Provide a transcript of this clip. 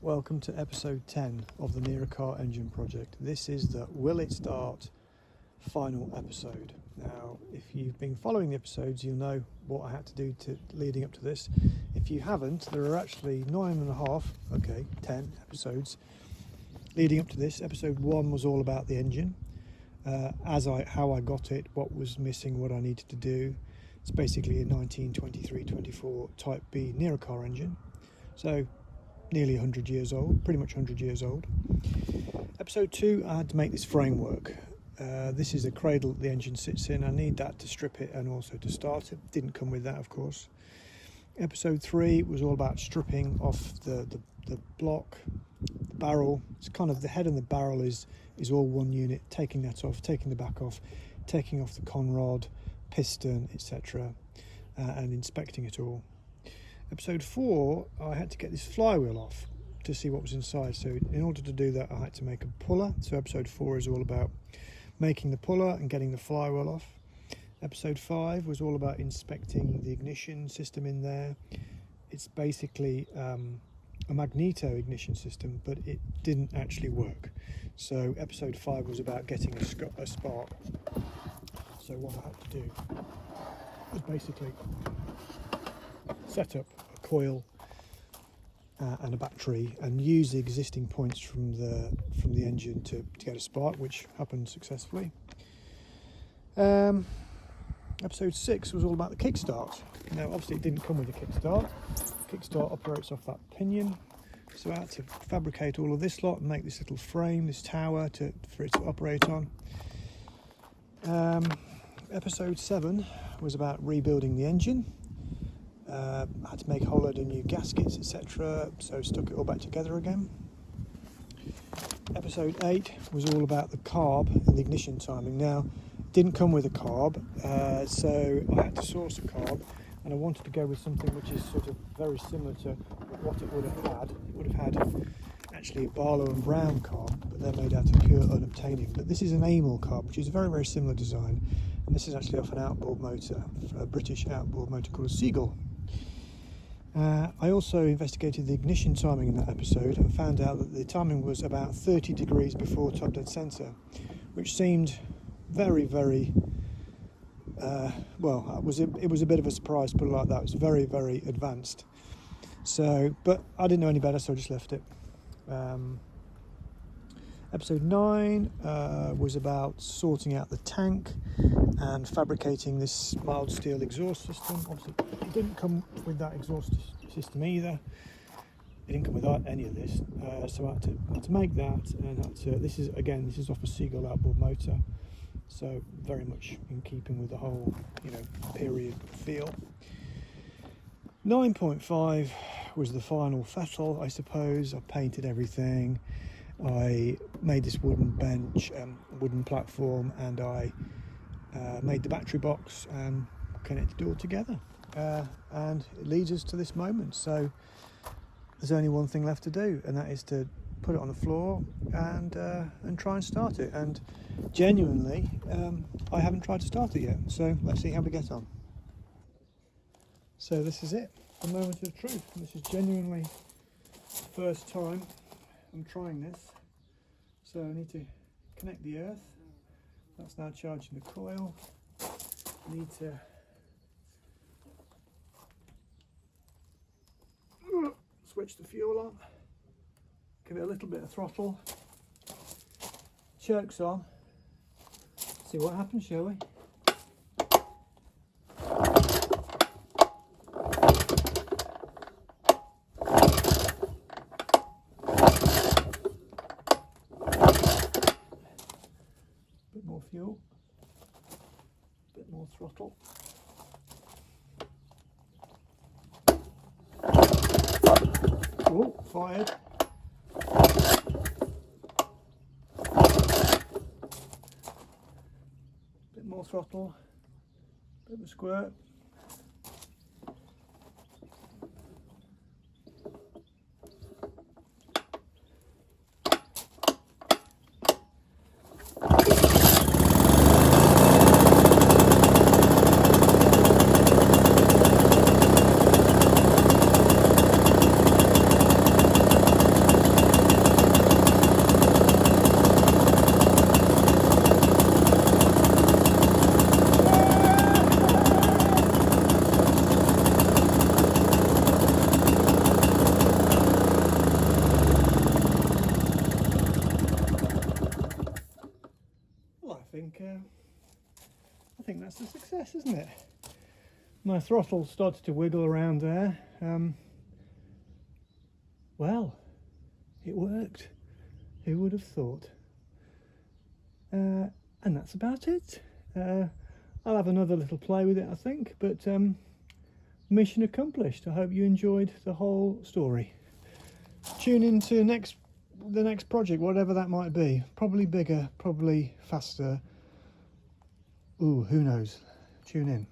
Welcome to episode 10 of the Ner-A-Car engine project. This is the Will It Start final episode. Now, if you've been following the episodes, you'll know what I had to do leading up to this. If you haven't, there are actually 10 episodes leading up to this. Episode 1 was all about the engine, how I got it, what was missing, what I needed to do. It's basically a 1923-24 Type B Ner-A-Car engine. So nearly 100 years old, pretty much 100 years old. Episode 2, I had to make this framework. This is the cradle that the engine sits in. I need that to strip it and also to start it. Didn't come with that, of course. Episode 3 was all about stripping off the block, the barrel. It's kind of the head and the barrel is all one unit, taking that off, taking the back off, taking off the conrod, piston, etc., and inspecting it all. Episode 4, I had to get this flywheel off to see what was inside. So in order to do that, I had to make a puller. So episode 4 is all about making the puller and getting the flywheel off. Episode 5 was all about inspecting the ignition system in there. It's basically a magneto ignition system, but it didn't actually work. So episode 5 was about getting a spark. So what I had to do was basically set up a coil and a battery and use the existing points from the engine to get a spark, which happened successfully. Episode 6 was all about the kickstart. Now obviously it didn't come with a kickstart. The kickstart operates off that pinion, so I had to fabricate all of this lot and make this little frame, this tower for it to operate on. Episode 7 was about rebuilding the engine. I had to make a whole load of new gaskets, etc., so stuck it all back together again. Episode 8 was all about the carb and the ignition timing. Now, it didn't come with a carb, so I had to source a carb, and I wanted to go with something which is sort of very similar to what it would have had. It would have had actually a Barlow and Brown carb, but they're made out of pure unobtainium. But this is an Amel carb, which is a very, very similar design, and this is actually off an outboard motor, a British outboard motor called a Seagull. I also investigated the ignition timing in that episode and found out that the timing was about 30 degrees before top dead centre, which seemed very, very it was a bit of a surprise, put it like that. It was very, very advanced. So, but I didn't know any better, so I just left it. Episode 9 was about sorting out the tank and fabricating this mild steel exhaust system. Obviously, it didn't come with that exhaust system either. It didn't come with any of this, so I had to make that. And this is off a Seagull outboard motor, so very much in keeping with the whole period feel. 9.5 was the final fettle, I suppose. I painted everything. I made this wooden bench, wooden platform, and I made the battery box and connected it all together. And it leads us to this moment. So there's only one thing left to do, and that is to put it on the floor and try and start it. And genuinely, I haven't tried to start it yet. So let's see how we get on. So this is it, the moment of truth. This is genuinely the first time I'm trying this. So I need to connect the earth. That's now charging the coil. I need to switch the fuel on. Give it a little bit of throttle. Chokes on. See what happens, shall we? Bit more fuel, bit more throttle. Oh, fired. Bit more throttle, bit of a squirt. that's a success, isn't it? My throttle started to wiggle around there. Well, it worked. Who would have thought? And that's about it. I'll have another little play with it, I think, but mission accomplished. I hope you enjoyed the whole story. Tune in to the next project, whatever that might be. Probably bigger, probably faster. Ooh, who knows? Tune in.